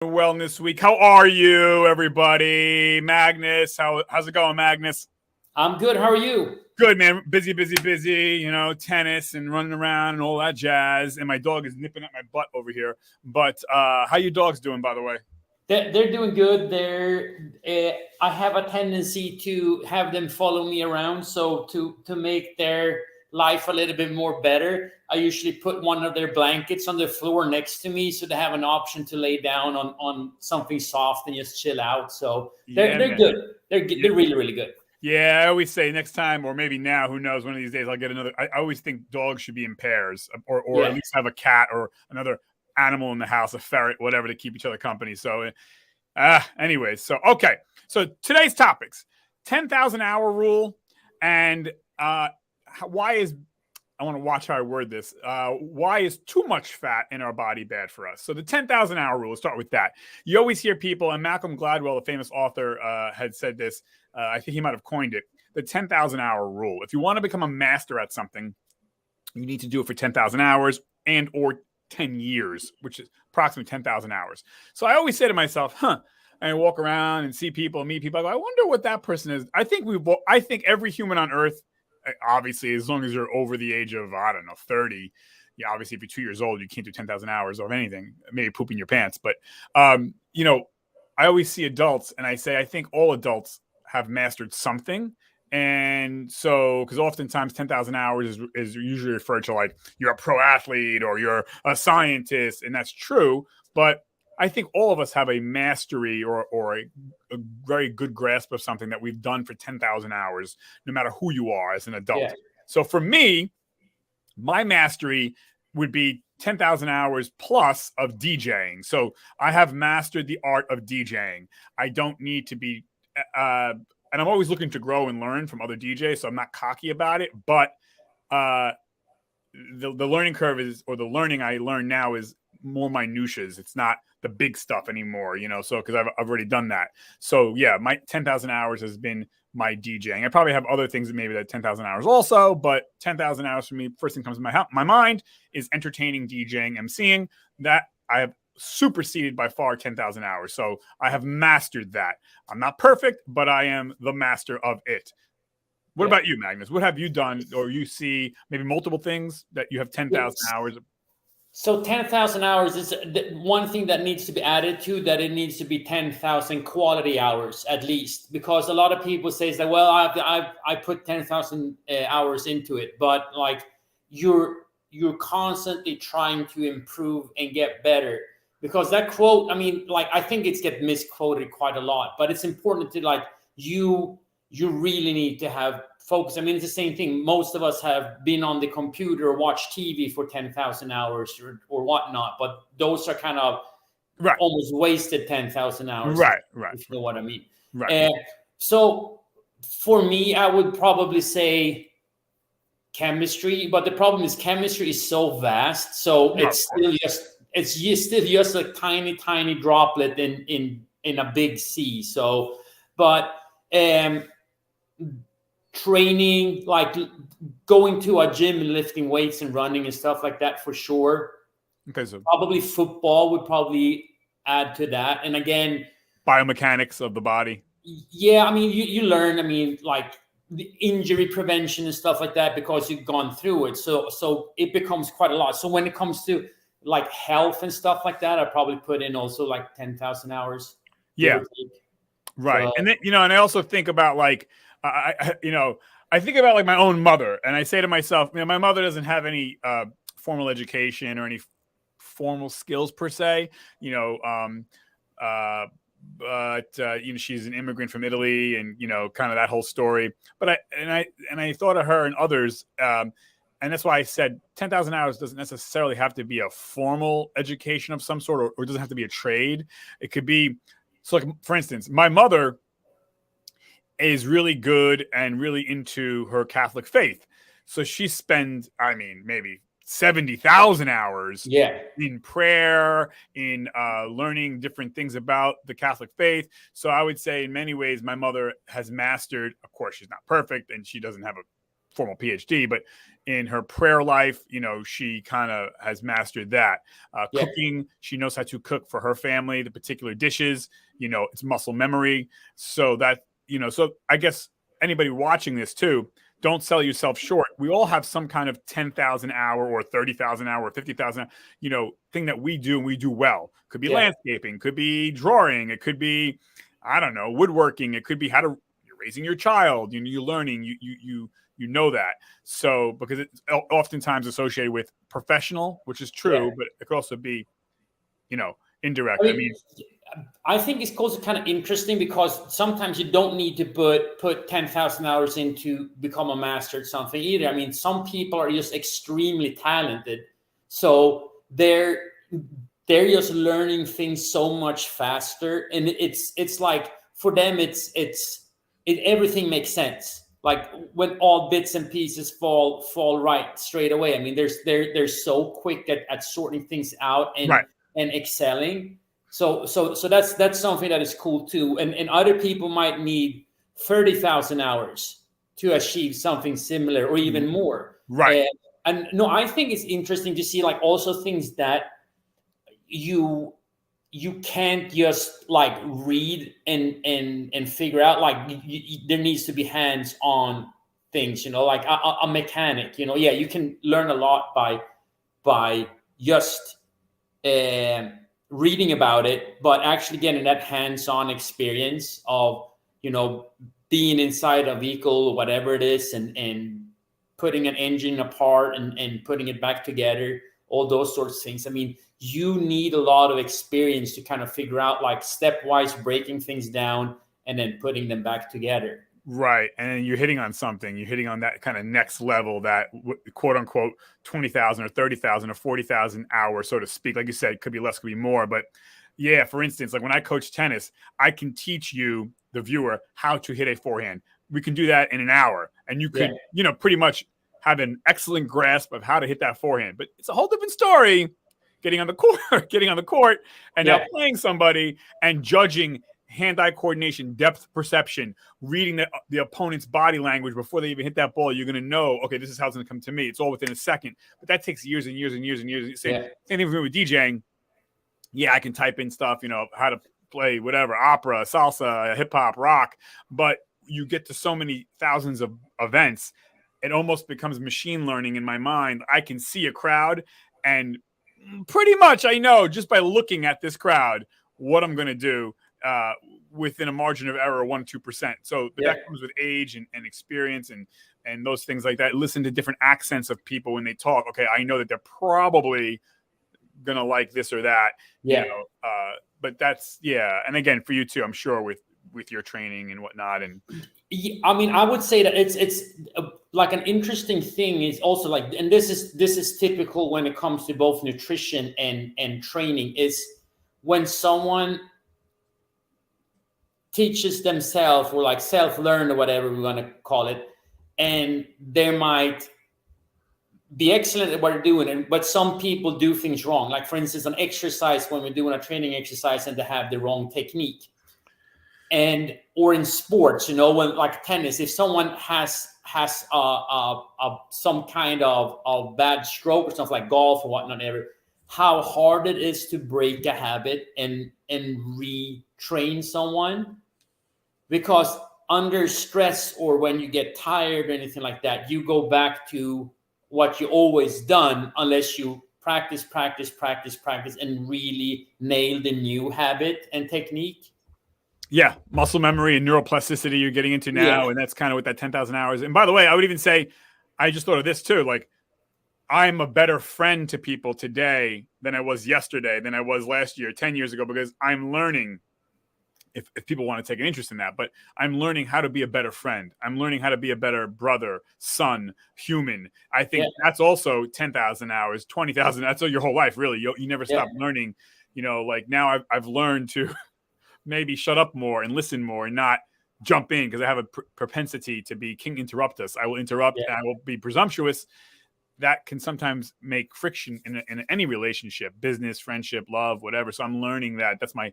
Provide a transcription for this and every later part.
Wellness Week. How are you, everybody? Magnus, how's it going, Magnus? I'm good. How are you? Good, man. Busy, busy, busy. Tennis and running around and all that jazz. And my dog is nipping at my butt over here. But how you dogs doing, by the way? They're doing good. I have a tendency to have them follow me around. So to make their life a little bit more better, I usually put one of their blankets on the floor next to me, so they have an option to lay down on something soft and just chill out. So they're good. They're really, really good. Yeah, I always say next time, or maybe now, who knows, one of these days I'll get another. I always think dogs should be in pairs, or at least have a cat or another animal in the house, a ferret, whatever, to keep each other company. So, anyways, okay. So today's topics: 10,000 hour rule, and why is I want to watch how I word this. Why is too much fat in our body bad for us? So the 10,000 hour rule. Let's start with that. You always hear people, and Malcolm Gladwell, the famous author, had said this. I think he might have coined it, the 10,000 hour rule. If you want to become a master at something, you need to do it for 10,000 hours and or 10 years, which is approximately 10,000 hours. So I always say to myself, and I walk around and see people, meet people. I go, I wonder what that person is. I think every human on earth, obviously, as long as you're over the age of, 30, yeah, obviously if you're 2 years old, you can't do 10,000 hours of anything, maybe pooping your pants. But, I always see adults and I say, I think all adults have mastered something. And so, because oftentimes 10,000 hours is usually referred to like you're a pro athlete or you're a scientist, and that's true. But I think all of us have a mastery or a very good grasp of something that we've done for 10,000 hours, no matter who you are as an adult. Yeah. So for me, my mastery would be 10,000 hours plus of DJing. So I have mastered the art of DJing. I don't need to be and I'm always looking to grow and learn from other DJs, so I'm not cocky about it. But the learning curve or the learning I learn now is more minutiae. It's not the big stuff anymore, so because I've already done that. So yeah, my 10,000 hours has been my DJing. I probably have other things that maybe that 10,000 hours also, but 10,000 hours for me, first thing comes to my mind is entertaining, DJing, emceeing. That I have superseded by far 10,000 hours. So I have mastered that. I'm not perfect, but I am the master of it. What about you, Magnus? What have you done, or you see maybe multiple things that you have 10,000 hours? So 10,000 hours is one thing that needs to be added to that. It needs to be 10,000 quality hours at least, because a lot of people say that, well, I put 10,000 hours into it, but like you're constantly trying to improve and get better. Because that quote, I think it's get misquoted quite a lot, but it's important to you really need to have focus. It's the same thing. Most of us have been on the computer or watched TV for 10,000 hours or whatnot, but those are kind of almost wasted 10,000 hours. Right. If you know what I mean. Right. So for me, I would probably say chemistry, but the problem is chemistry is so vast. So it's still just a tiny droplet in a big sea. So, but training, like going to a gym and lifting weights and running and stuff like that, for sure. Okay, so probably football would probably add to that. And again, biomechanics of the body. Yeah, you learn. Like the injury prevention and stuff like that, because you've gone through it. So it becomes quite a lot. So when it comes to like health and stuff like that, I probably put in also like 10,000 hours. Yeah. Right. So, and then, and I also think about like, I think about like my own mother, and I say to myself, my mother doesn't have any formal education or any formal skills per se, but she's an immigrant from Italy, and kind of that whole story. But I thought of her and others, and that's why I said 10,000 hours doesn't necessarily have to be a formal education of some sort, or it doesn't have to be a trade. It could be, so like, for instance, my mother is really good and really into her Catholic faith. So she spends, maybe 70,000 hours in prayer, in learning different things about the Catholic faith. So I would say in many ways, my mother has mastered, of course, she's not perfect and she doesn't have a formal PhD, but in her prayer life, she kind of has mastered that. Cooking, she knows how to cook for her family, the particular dishes, it's muscle memory. So that, so I guess anybody watching this too, don't sell yourself short. We all have some kind of 10,000 hour or 30,000 hour or 50,000, thing that we do and we do well. Could be landscaping, could be drawing, it could be, I don't know, woodworking. It could be how to you're raising your child. You're learning. You know that. So because it's oftentimes associated with professional, which is true, but it could also be, indirect. I think it's also kind of interesting because sometimes you don't need to put 10,000 hours in to become a master at something either. I mean, some people are just extremely talented, so they're just learning things so much faster, and it's like for them everything makes sense. Like when all bits and pieces fall right straight away. I mean, they're so quick at sorting things out and excelling. So that's something that is cool too. And other people might need 30,000 hours to achieve something similar or even more. Right. And no, I think it's interesting to see like also things that you can't just like read and figure out. Like there needs to be hands-on things, like a mechanic, you can learn a lot by just reading about it, but actually getting that hands-on experience of being inside a vehicle or whatever it is and putting an engine apart and putting it back together, all those sorts of things. I mean, you need a lot of experience to kind of figure out like stepwise breaking things down and then putting them back together. Right. And you're hitting on something. You're hitting on that kind of next level, that quote unquote 20,000 or 30,000 or 40,000 hours, so to speak. Like you said, could be less, could be more. But yeah, for instance, like when I coach tennis, I can teach you, the viewer, how to hit a forehand. We can do that in an hour. And you could, pretty much have an excellent grasp of how to hit that forehand. But it's a whole different story getting on the court and now playing somebody and judging hand-eye coordination, depth perception, reading the opponent's body language before they even hit that ball. You're going to know, okay, this is how it's going to come to me. It's all within a second. But that takes years and years and years and years. Same thing for me with DJing. Yeah, I can type in stuff, how to play whatever, opera, salsa, hip-hop, rock. But you get to so many thousands of events, it almost becomes machine learning in my mind. I can see a crowd, and pretty much I know just by looking at this crowd what I'm going to do within a margin of error of 1-2%. So that comes with age and experience and those things like that. Listen to different accents of people when they talk. Okay, I know that they're probably going to like this or that. But that's, and again, for you too, I'm sure with your training and whatnot. And I mean, I would say that it's like an interesting thing is also like, and this is typical when it comes to both nutrition and training, is when someone teaches themselves or like self-learn or whatever we want to call it, and they might be excellent at what they're doing, but some people do things wrong. Like for instance, an exercise, when we're doing a training exercise and they have the wrong technique. And or in sports, when like tennis, if someone has some kind of bad stroke or something like golf or whatnot, how hard it is to break a habit and retrain someone, because under stress or when you get tired or anything like that, you go back to what you always done unless you practice and really nail the new habit and technique. Yeah, muscle memory and neuroplasticity you're getting into now, and that's kind of what that 10,000 hours. And by the way, I would even say, I just thought of this too, like I'm a better friend to people today than I was yesterday, than I was last year, 10 years ago, because I'm learning, if people want to take an interest in that, but I'm learning how to be a better friend. I'm learning how to be a better brother, son, human. I think that's also 10,000 hours, 20,000. That's your whole life, really. You never stop learning. Like now I've learned to maybe shut up more and listen more and not jump in, because I have a propensity to be king interruptus. I will interrupt and I will be presumptuous. That can sometimes make friction in any relationship, business, friendship, love, whatever. So I'm learning that. That's my,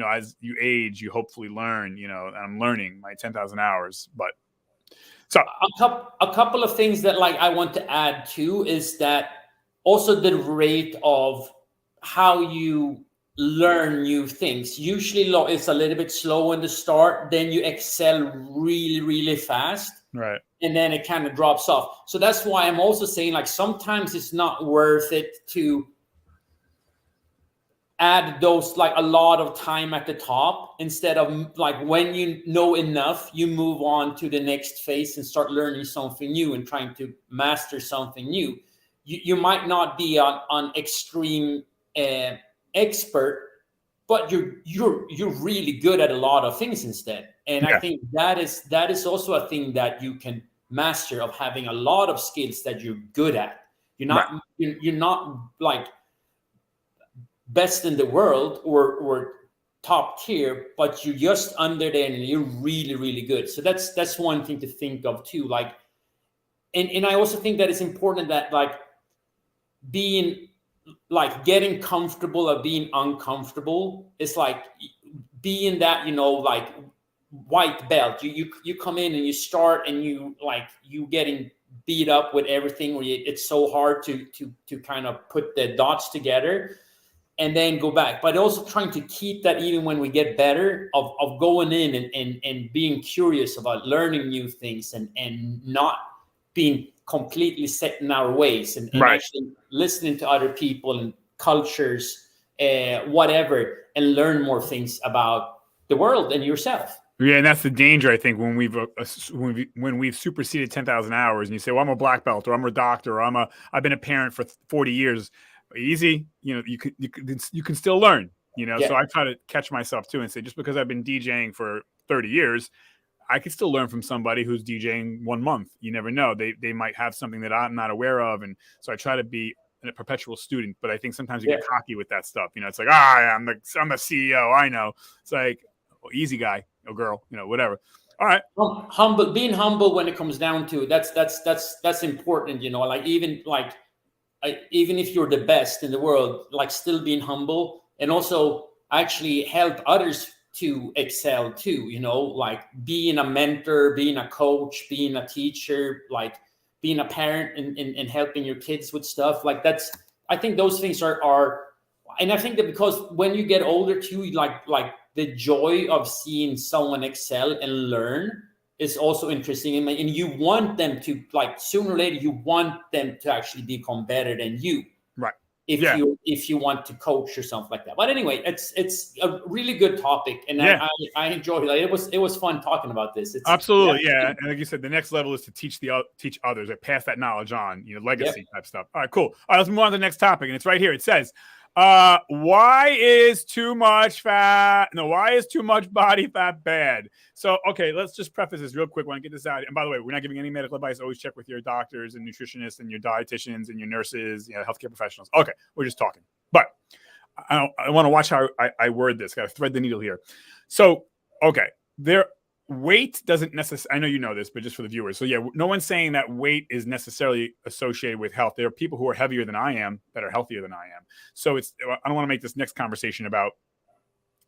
as you age, you hopefully learn, and I'm learning my 10,000 hours. But So a couple of things that like I want to add too is that also the rate of how you learn new things. Usually it's a little bit slow in the start, then you excel really, really fast. Right. And then it kind of drops off. So that's why I'm also saying like sometimes it's not worth it to add those like a lot of time at the top, instead of like when you know enough, you move on to the next phase and start learning something new and trying to master something new. You might not be on extreme expert, but you're really good at a lot of things instead. And I think that is also a thing that you can master, of having a lot of skills that you're good at. You're not like best in the world or top tier, but you're just under there and you're really, really good. So that's one thing to think of too. Like, and I also think that it's important that like being like getting comfortable or being uncomfortable is like being that, like white belt. You come in and you start and you getting beat up with everything, where it's so hard to kind of put the dots together and then go back. But also trying to keep that even when we get better, of going in and being curious about learning new things and not being completely set in our ways, and actually listening to other people and cultures, whatever, and learn more things about the world and yourself. Yeah, and that's the danger, I think, when we've superseded 10,000 hours, and you say, "Well, I'm a black belt, or I'm a doctor, or I've been a parent for 40 years." Easy, you can still learn, So I try to catch myself too and say, just because I've been DJing for 30 years, I could still learn from somebody who's DJing 1 month. You never know; they might have something that I'm not aware of, and so I try to be a perpetual student. But I think sometimes you get cocky with that stuff. It's like, I'm the CEO. I know. It's like, easy guy, girl, whatever. All right. Being humble when it comes down to it, that's important. Like even if you're the best in the world, like still being humble, and also actually help others to excel too, like being a mentor, being a coach, being a teacher, like being a parent and helping your kids with stuff like I think those things are, and I think that because when you get older too, like the joy of seeing someone excel and learn is also interesting, and you want them to, like, sooner or later you want them to actually become better than you, right? If you want to coach or something like that. But anyway, it's a really good topic, and I enjoyed it. Like, it was fun talking about this. Absolutely, yeah. And like you said, the next level is to teach others, or pass that knowledge on, legacy type stuff. All right, cool. All right, let's move on to the next topic, and it's right here. It says, why is too much body fat bad? So, okay, let's just preface this real quick when I get this out. And by the way, we're not giving any medical advice. Always check with your doctors and nutritionists and your dietitians and your nurses, healthcare professionals. Okay, we're just talking. But I want to watch how I word this. Got to thread the needle here. So, okay, weight doesn't necessarily, I know you know this, but just for the viewers. So yeah, no one's saying that weight is necessarily associated with health. There are people who are heavier than I am that are healthier than I am. So I don't want to make this next conversation about,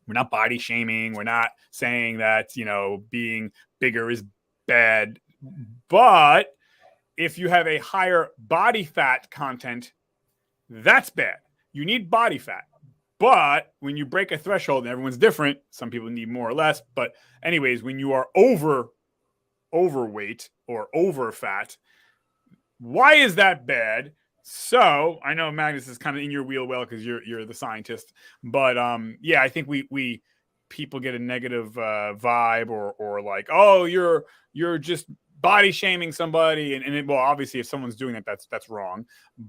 we're not body shaming. We're not saying that, being bigger is bad. But if you have a higher body fat content, that's bad. You need body fat. But when you break a threshold, and everyone's different, some people need more or less. But anyways, when you are overweight or over fat, why is that bad? So I know Magnus is kind of in your wheel well, because you're the scientist. But yeah, I think we people get a negative vibe, or like, oh, you're just body shaming somebody, and well, obviously if someone's doing that, that's wrong.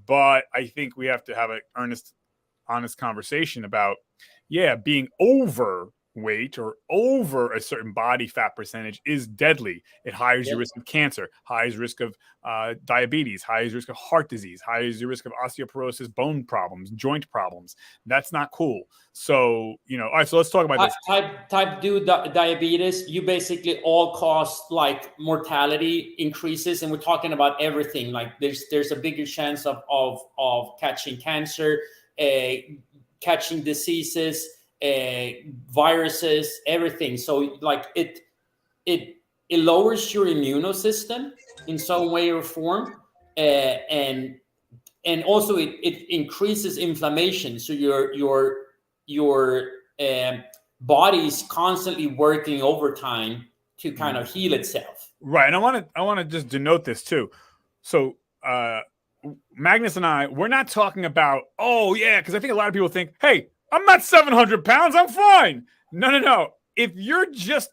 But I think we have to have an honest conversation about, being overweight or over a certain body fat percentage is deadly. It higher your risk of cancer, higher risk of diabetes, higher risk of heart disease, higher your risk of osteoporosis, bone problems, joint problems. That's not cool. So, all right, so let's talk about this. Type 2 diabetes, you basically all cause like mortality increases, and we're talking about everything. Like there's a bigger chance of catching cancer, catching diseases, viruses, everything. So like it it lowers your immune system in some way or form, and also it increases inflammation. So your body is constantly working overtime to kind of heal itself. Right, and I want to just denote this too. So Magnus and I, we're not talking about, oh yeah, because I think a lot of people think, hey, I'm not 700 pounds, I'm fine. No. If you're just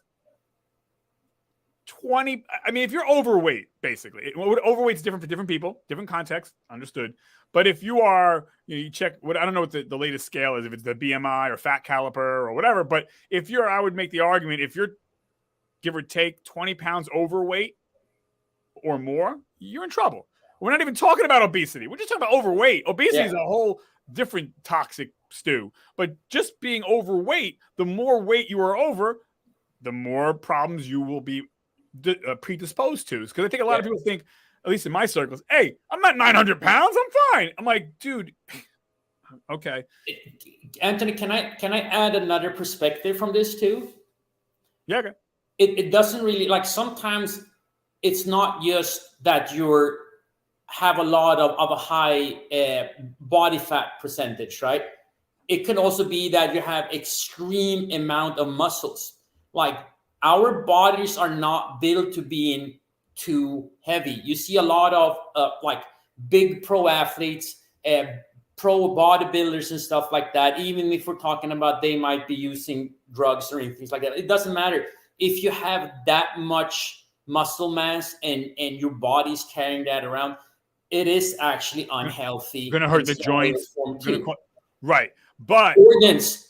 20, I mean, if you're overweight, basically, overweight's different for different people, different contexts, understood. But if you are, you check what, I don't know what the latest scale is, if it's the BMI or fat caliper or whatever. But if you're, I would make the argument, if you're give or take 20 pounds overweight or more, you're in trouble. We're not even talking about obesity. We're just talking about overweight. Obesity is a whole different toxic stew. But just being overweight, the more weight you are over, the more problems you will be predisposed to. Because I think a lot of people think, at least in my circles, hey, I'm not 900 pounds, I'm fine. I'm like, dude, okay. Anthony, can I add another perspective from this too? Yeah, okay. It doesn't really, like, sometimes it's not just that you're have a lot of a high body fat percentage, right? It can also be that you have extreme amount of muscles. Like, our bodies are not built to being too heavy. You see a lot of like big pro athletes, pro bodybuilders and stuff like that. Even if we're talking about they might be using drugs or things like that, it doesn't matter. If you have that much muscle mass and your body's carrying that around, it is actually unhealthy. Going to hurt the joints. Right. But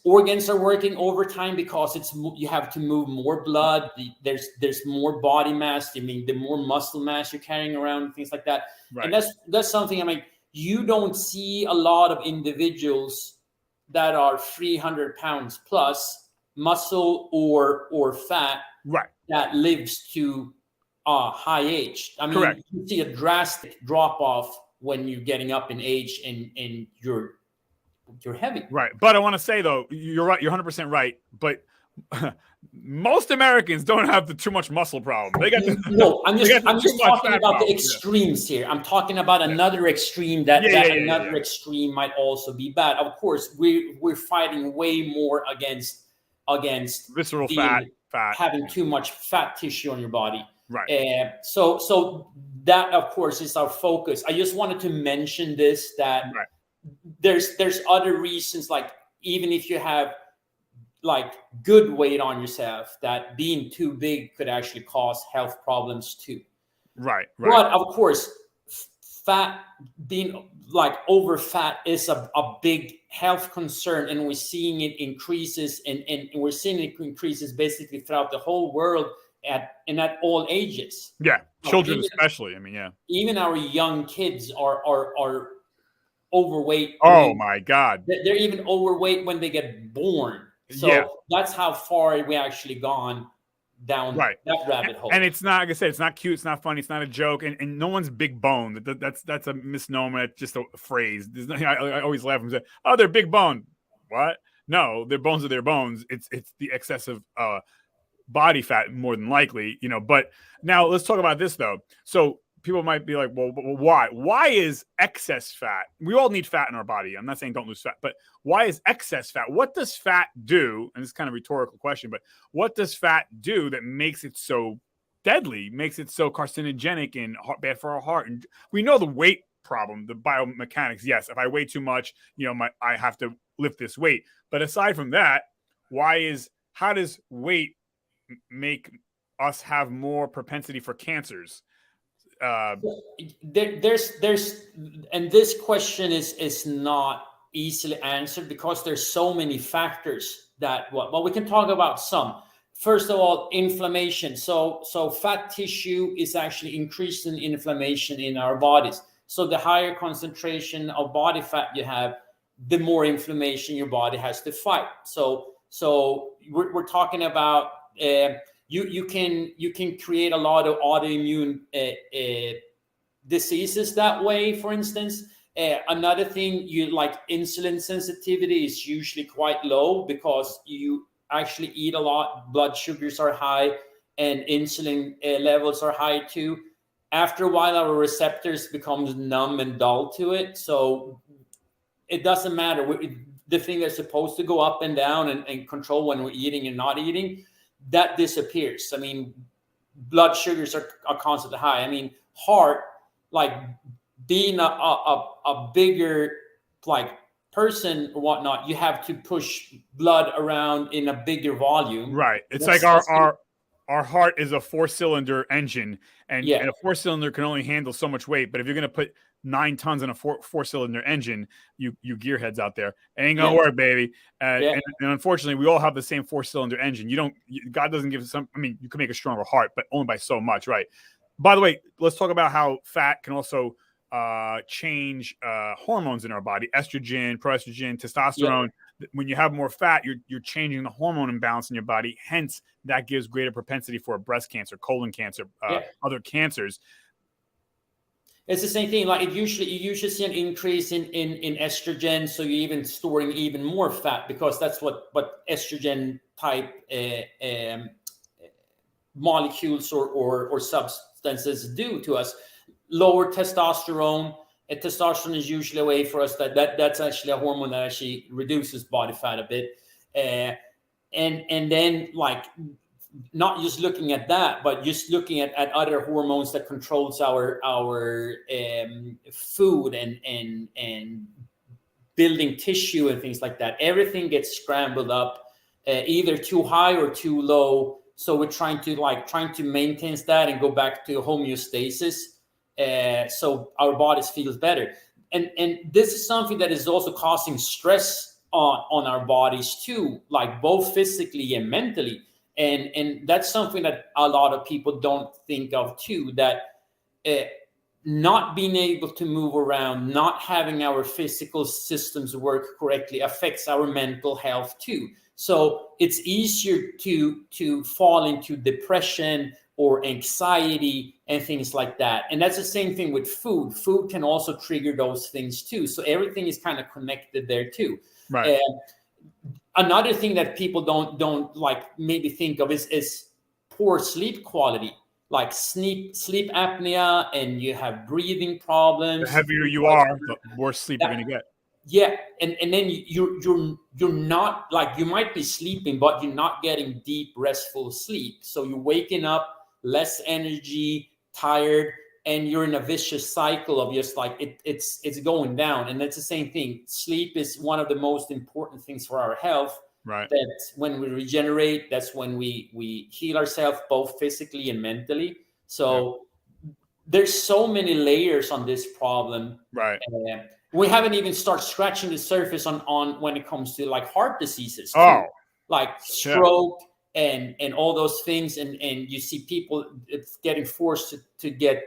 organs are working overtime because you have to move more blood. There's more body mass. I mean, the more muscle mass you're carrying around, things like that. Right. And that's something, I mean, you don't see a lot of individuals that are 300 pounds plus muscle or fat, right, that lives to high age. I mean, correct. You see a drastic drop off when you're getting up in age and you're heavy. Right. But I want to say, though, you're right. You're 100% right. But most Americans don't have the too much muscle problem. They got no. I'm just talking about the extremes here. I'm talking about another extreme that another extreme might also be bad. Of course, we're fighting way more against visceral fat, having too much fat tissue on your body. Right. So that, of course, is our focus. I just wanted to mention this, that there's other reasons, like even if you have like good weight on yourself, that being too big could actually cause health problems too. Right. But of course, fat, being like over fat, is a big health concern, and we're seeing it increases, and we're seeing it increases basically throughout the whole world at all ages. Yeah, children especially. I mean, even our young kids are overweight. Oh my God, they're even overweight when they get born. So that's how far we actually gone down that rabbit hole. And it's not, like I said, it's not cute, it's not funny, it's not a joke, and no one's big bone. That's a misnomer. It's just a phrase. I always laugh and say, "Oh, they're big bone." What? No, their bones are their bones. It's the excessive body fat more than likely, But now let's talk about this though. So people might be like, well, why? Why is excess fat? We all need fat in our body. I'm not saying don't lose fat, but why is excess fat? What does fat do? And it's kind of a rhetorical question, but what does fat do that makes it so deadly, makes it so carcinogenic and bad for our heart? And we know the weight problem, the biomechanics. Yes, if I weigh too much, I have to lift this weight. But aside from that, how does weight make us have more propensity for cancers? There's and this question is not easily answered because there's so many factors that we can talk about some. First of all, inflammation. So fat tissue is actually increasing inflammation in our bodies. So the higher concentration of body fat you have, the more inflammation your body has to fight. So we're talking about you can create a lot of autoimmune diseases that way. For instance, another thing, you like insulin sensitivity is usually quite low because you actually eat a lot, blood sugars are high, and insulin levels are high too, after a while our receptors becomes numb and dull to it. So it doesn't matter. The thing that's supposed to go up and down and control when we're eating and not eating, that disappears. I mean, blood sugars are constantly high. I mean, heart, like being a bigger like person or whatnot, you have to push blood around in a bigger volume. Right. It's like our heart is a 4-cylinder engine, and a 4-cylinder can only handle so much weight. But if you're going to put 9 tons in a 4-cylinder engine, you gearheads out there, it ain't gonna work, baby. And unfortunately, we all have the same 4-cylinder engine. God doesn't give us some. I mean, you can make a stronger heart, but only by so much, right? By the way, let's talk about how fat can also change hormones in our body: estrogen, proestrogen, testosterone. When you have more fat, you're changing the hormone imbalance in your body. Hence, that gives greater propensity for breast cancer, colon cancer, other cancers. It's the same thing. Like you usually see an increase in estrogen, so you're even storing even more fat, because that's what estrogen type molecules or substances do to us. Lower testosterone. Testosterone is usually a way for us that's actually a hormone that actually reduces body fat a bit, and then like not just looking at that, but just looking at other hormones that controls our food and building tissue and things like that. Everything gets scrambled up, either too high or too low. So we're trying to maintain that and go back to homeostasis. So our bodies feels better, and this is something that is also causing stress on our bodies too, like both physically and mentally, and that's something that a lot of people don't think of too, that not being able to move around, not having our physical systems work correctly affects our mental health too. So it's easier to fall into depression or anxiety and things like that. And that's the same thing with food. Food can also trigger those things too. So everything is kind of connected there too. Right. Another thing that people don't like maybe think of is poor sleep quality, like sleep apnea, and you have breathing problems. The heavier you are, the worse sleep you're going to get. Yeah, and then you're not, like, you might be sleeping, but you're not getting deep, restful sleep. So you're waking up less energy, tired, and you're in a vicious cycle of just like it's going down. And that's the same thing. Sleep is one of the most important things for our health. Right. That when we regenerate, that's when we heal ourselves both physically and mentally. So there's so many layers on this problem. Right. We haven't even started scratching the surface on when it comes to like heart diseases too. Oh, like stroke and all those things, and you see people getting forced to get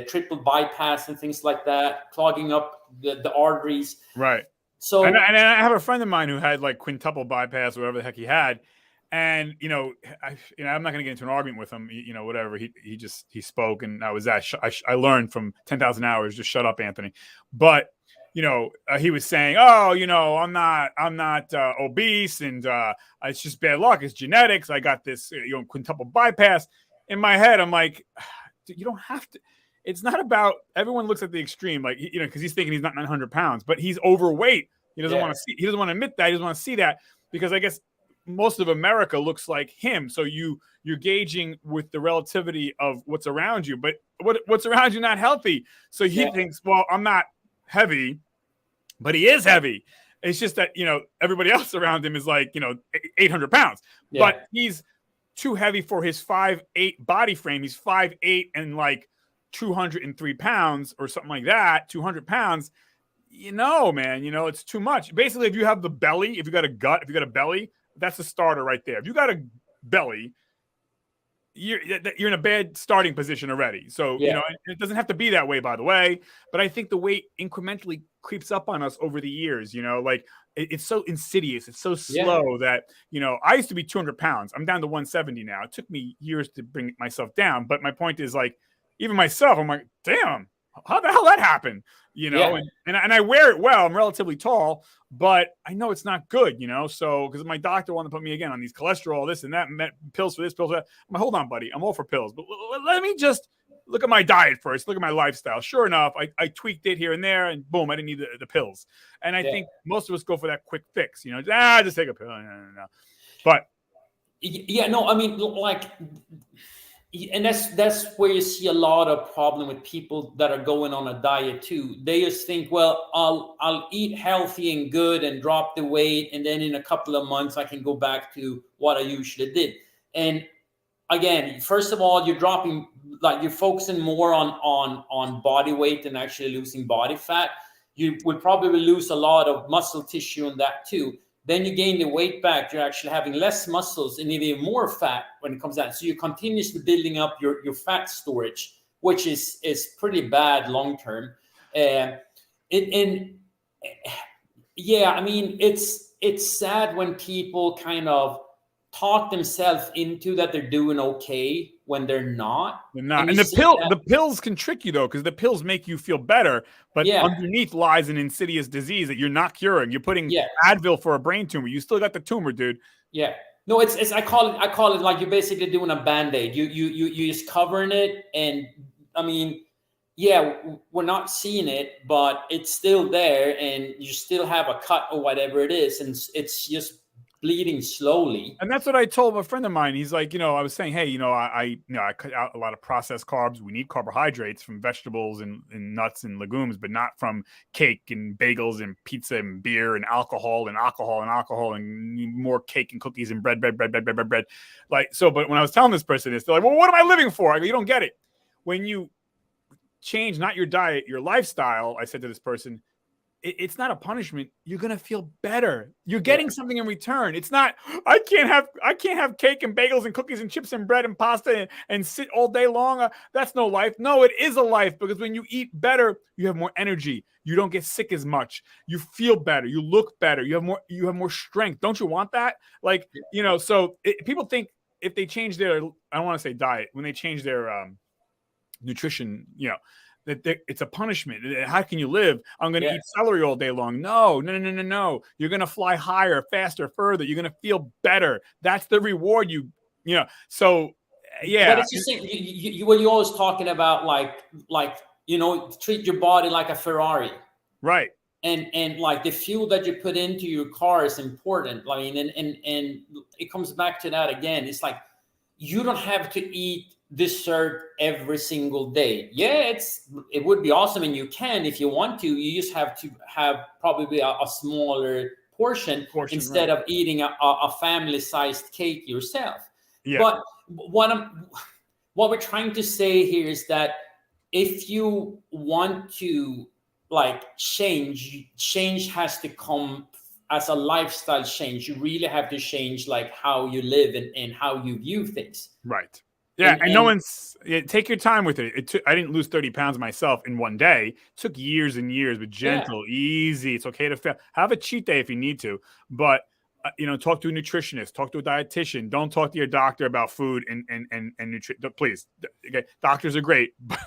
triple bypass and things like that, clogging up the arteries. Right. So and I have a friend of mine who had like quintuple bypass or whatever the heck he had. And, I'm not going to get into an argument with him, whatever. He spoke, and that was that. I learned from 10,000 hours, just shut up, Anthony. But, he was saying, oh, I'm not obese, and it's just bad luck. It's genetics. I got this, quintuple bypass. In my head, I'm like, you don't have to. It's not about, everyone looks at the extreme, like, because he's thinking he's not 900 pounds, but he's overweight. He doesn't want to see, he doesn't want to admit that. He doesn't want to see that, because I guess most of America looks like him. So you're gauging with the relativity of what's around you, but what's around you not healthy. So he thinks, well, I'm not heavy, but he is heavy. It's just that, everybody else around him is like, 800 pounds, but he's too heavy for his 5'8" body frame. He's 5'8" and like 203 pounds or something like that, 200 pounds. Man, it's too much. Basically, if you have the belly, if you got a gut, if you got a belly, that's a starter right there. If you got a belly, you're in a bad starting position already. So, it doesn't have to be that way, by the way. But I think the weight incrementally creeps up on us over the years, like it's so insidious. It's so slow that, I used to be 200 pounds. I'm down to 170 now. It took me years to bring myself down. But my point is, like, even myself, I'm like, damn, how the hell that happened? And I wear it well. I'm relatively tall, but I know it's not good, So because my doctor wanted to put me again on these cholesterol, this and that, pills for this, pills for that. I'm like, hold on, buddy. I'm all for pills, but let me just look at my diet first. Look at my lifestyle. Sure enough, I tweaked it here and there, and boom, I didn't need the pills. And I think most of us go for that quick fix. Just take a pill. No. But no, I mean, like, and that's where you see a lot of problem with people that are going on a diet too. They just think, well, I'll eat healthy and good and drop the weight, and then in a couple of months I can go back to what I usually did. And again, first of all, you're focusing more on body weight than actually losing body fat. You will probably lose a lot of muscle tissue in that too. Then you gain the weight back. You're actually having less muscles and even more fat when it comes down. So you're continuously building up your fat storage, which is pretty bad long term. I mean, it's sad when people kind of talk themselves into that they're doing okay when they're not. They're not. And the pills can trick you though, because the pills make you feel better, but underneath lies an insidious disease that you're not curing. You're putting Advil for a brain tumor. You still got the tumor, dude. Yeah. No, it's I call it like you're basically doing a Band-Aid. You just covering it, and I mean, we're not seeing it, but it's still there, and you still have a cut or whatever it is, and it's just bleeding slowly. And that's what I told a friend of mine. He's like, I was saying, hey, I cut out a lot of processed carbs. We need carbohydrates from vegetables and nuts and legumes, but not from cake and bagels and pizza and beer and alcohol and more cake and cookies and bread. Like, so, but when I was telling this person this, they're like, well, what am I living for? I go, you don't get it. When you change, not your diet, your lifestyle, I said to this person, it's not a punishment. You're going to feel better. You're getting something in return. It's not, I can't have cake and bagels and cookies and chips and bread and pasta and sit all day long. That's no life. No, it is a life, because when you eat better, you have more energy. You don't get sick as much. You feel better. You look better. You have more strength. Don't you want that? Like, so people think if they change their, I don't want to say diet, when they change their nutrition, that it's a punishment. How can you live? I'm going to eat celery all day long. No. You're going to fly higher, faster, further. You're going to feel better. That's the reward So, But it's just when you're always talking about treat your body like a Ferrari. Right. And like the fuel that you put into your car is important. I mean, and it comes back to that again. It's like, you don't have to eat dessert every single day. It would be awesome, and you can if you want to. You just have to have probably a smaller portion instead of eating a family-sized cake yourself. But what we're trying to say here is that if you want to change has to come as a lifestyle change. You really have to change how you live and how you view things. Right. Yeah, and no one's take your time with it. I didn't lose 30 pounds myself in one day. It took years and years, but gentle, easy. It's okay to fail. Have a cheat day if you need to, but talk to a nutritionist, talk to a dietitian. Don't talk to your doctor about food and nutrition. Please, okay, doctors are great, but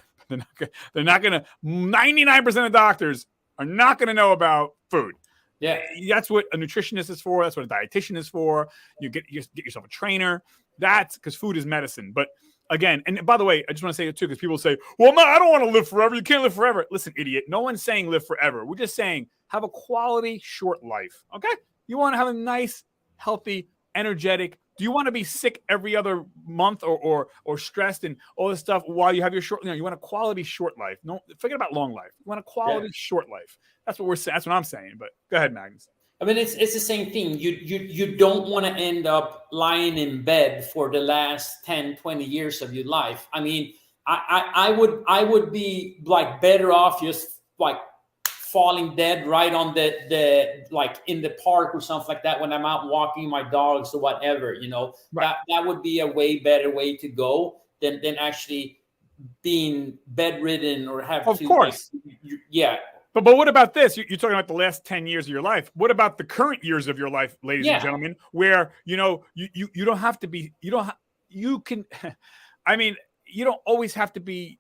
they're not gonna. 99% of doctors are not gonna know about food. Yeah, that's what a nutritionist is for. That's what a dietitian is for. You get yourself a trainer. That's because food is medicine. But again, and by the way, I just want to say it too, because people say, well, no, I don't want to live forever. You can't live forever. Listen, idiot. No one's saying live forever. We're just saying have a quality short life. Okay? You want to have a nice, healthy, energetic. Do you want to be sick every other month or stressed and all this stuff while you have your short? You want a quality short life. No, forget about long life. You want a quality short life. That's what we're saying. That's what I'm saying. But go ahead, Magnus. I mean, it's the same thing. You don't want to end up lying in bed for the last 10, 20 years of your life. I mean, I would be better off just falling dead right on the in the park or something like that when I'm out walking my dogs or whatever. Right. That would be a way better way to go than actually being bedridden or have of course. But what about this? You're talking about the last 10 years of your life. What about the current years of your life, ladies and gentlemen, where, you don't have to be, you can, I mean, you don't always have to be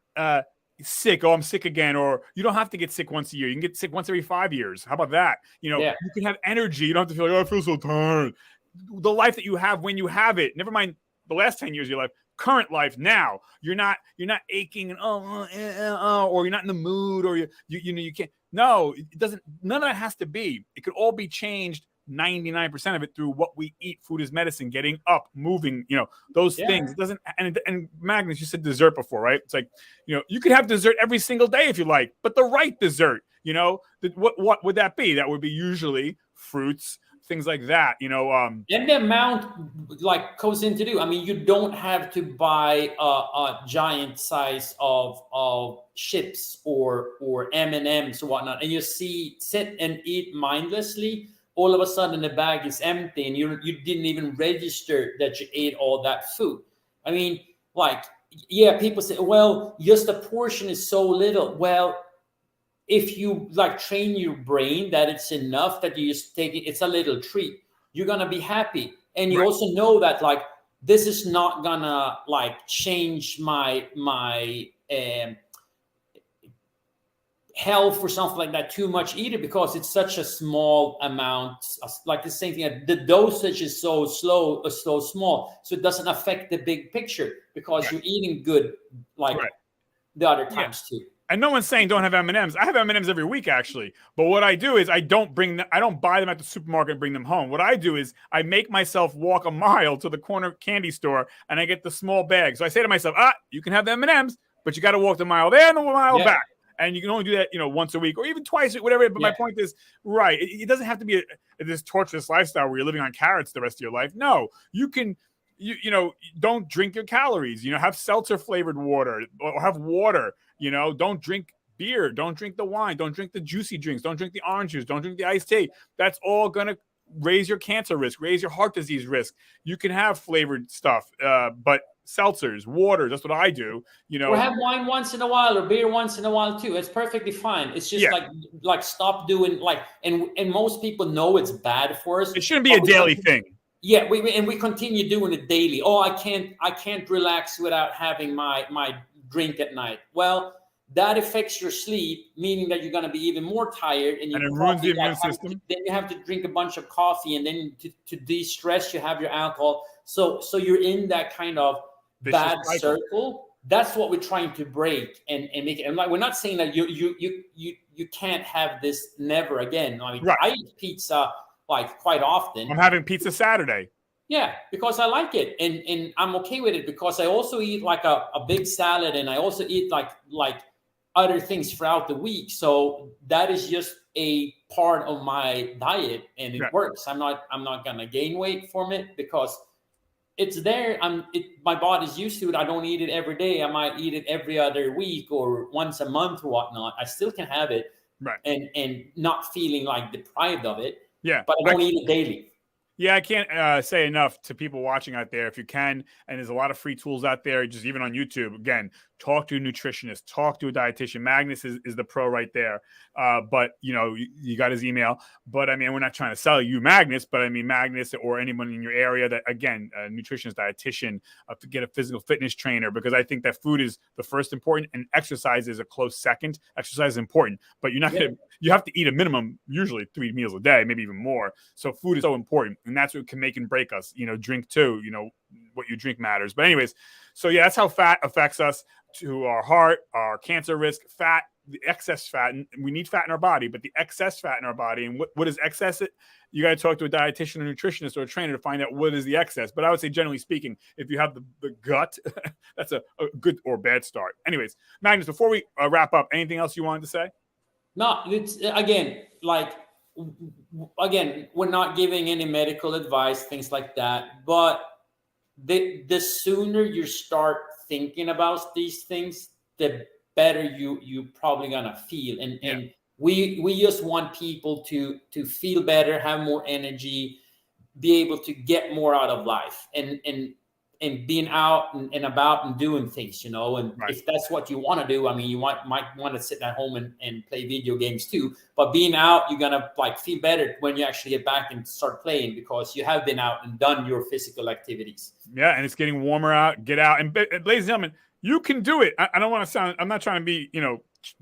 sick. Oh, I'm sick again. Or you don't have to get sick once a year. You can get sick once every 5 years. How about that? You can have energy. You don't have to feel like, oh, I feel so tired. The life that you have when you have it, never mind the last 10 years of your life, current life now, you're not aching and or you're not in the mood, or you can't. No, it doesn't. None of that has to be. It could all be changed. 99% of it through what we eat. Food is medicine. Getting up, moving, those things. It doesn't. And Magnus, you said dessert before, right? It's like, you could have dessert every single day if you like, but the right dessert. What would that be? That would be usually fruits, things like that. And the amount goes into you don't have to buy a giant size of chips or M&Ms or whatnot, and you sit and eat mindlessly. All of a sudden the bag is empty and you didn't even register that you ate all that food. People say, well, just a portion is so little. Well, if you train your brain that it's enough, that you just take it, it's a little treat, you're going to be happy. And you also know that this is not gonna change my health or something like that too much either, because it's such a small amount. The same thing, the dosage is so small, so it doesn't affect the big picture, because you're eating good the other times too. And no one's saying don't have M&Ms. I have M&Ms every week, actually. But what I do is I don't buy them at the supermarket and bring them home. What I do is I make myself walk a mile to the corner candy store and I get the small bag. So I say to myself, you can have the M&Ms, but you got to walk the mile there and the mile back. And you can only do that, once a week or even twice, whatever. But my point is, it doesn't have to be this torturous lifestyle where you're living on carrots the rest of your life. No, you can, don't drink your calories. Have seltzer flavored water, or have water. Don't drink beer. Don't drink the wine. Don't drink the juicy drinks. Don't drink the orange juice. Don't drink the iced tea. That's all gonna raise your cancer risk, raise your heart disease risk. You can have flavored stuff, but seltzers, water, that's what I do. Or have wine once in a while, or beer once in a while too. It's perfectly fine. It's just stop doing and most people know it's bad for us. It shouldn't be a daily thing. Yeah, we continue doing it daily. Oh, I can't relax without having my drink at night. Well, that affects your sleep, meaning that you're going to be even more tired, and it ruins the immune system. Then you have to drink a bunch of coffee, and then to de-stress, you have your alcohol. So you're in that kind of bad circle. That's what we're trying to break and make it. And we're not saying that you can't have this never again. I eat pizza quite often. I'm having pizza Saturday. Yeah, because I like it, and I'm okay with it, because I also eat a big salad, and I also eat like other things throughout the week. So that is just a part of my diet, and it works. I'm not gonna gain weight from it because it's there. My body's used to it. I don't eat it every day. I might eat it every other week or once a month or whatnot. I still can have it, and not feeling deprived of it. Yeah, but I don't eat it daily. Yeah, I can't say enough to people watching out there. If you can, and there's a lot of free tools out there, just even on YouTube. Again, talk to a nutritionist, talk to a dietitian. Magnus is the pro right there. But you got his email. But we're not trying to sell you Magnus, but Magnus or anyone in your area that, again, a nutritionist, dietitian, to get a physical fitness trainer, because I think that food is the first important, and exercise is a close second. Exercise is important, but you're not gonna. You have to eat a minimum, usually 3 meals a day, maybe even more. So food is so important, and that's what can make and break us. Drink too. What you drink matters. But anyways, so that's how fat affects us, to our heart, our cancer risk. Fat, the excess fat, and we need fat in our body, but the excess fat in our body, and what is excess? You got to talk to a dietitian, or nutritionist, or a trainer to find out what is the excess. But I would say, generally speaking, if you have the gut, that's a good or bad start. Anyways, Magnus, before we wrap up, anything else you wanted to say? No, it's again, we're not giving any medical advice, things like that. But the sooner you start thinking about these things, the better you probably gonna feel. And we just want people to feel better, have more energy, be able to get more out of life, and being out and about and doing things, and if that's what you want to do, you might want to sit at home and play video games too, but being out, you're gonna feel better when you actually get back and start playing, because you have been out and done your physical activities. Yeah, and it's getting warmer out. Get out. And ladies and gentlemen, You can do it. I don't want to sound, I'm not trying to be,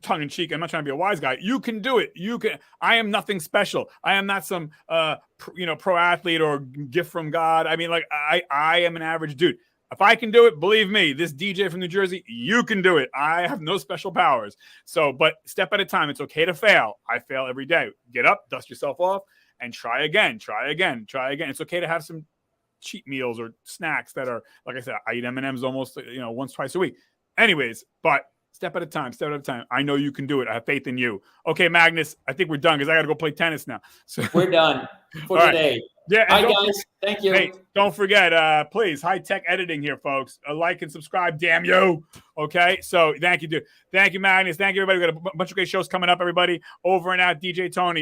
tongue in cheek. I'm not trying to be a wise guy. You can do it. You can. I am nothing special. I am not some, pro athlete or gift from God. I mean, like I am an average dude. If I can do it, believe me, this DJ from New Jersey, you can do it. I have no special powers. So, but step at a time. It's okay to fail. I fail every day. Get up, dust yourself off, and try again. Try again. Try again. It's okay to have some cheat meals or snacks that are, like I said, I eat M&Ms almost, once, twice a week. Anyways, but step at a time, step at a time. I know you can do it. I have faith in you. Okay, Magnus, I think we're done because I got to go play tennis now. So we're done for today. Right. Yeah. Hi, guys. Thank you. Hey, don't forget, please, high-tech editing here, folks. Like and subscribe, damn you. Okay, so thank you, dude. Thank you, Magnus. Thank you, everybody. We got a bunch of great shows coming up, everybody. Over and out, DJ Tony.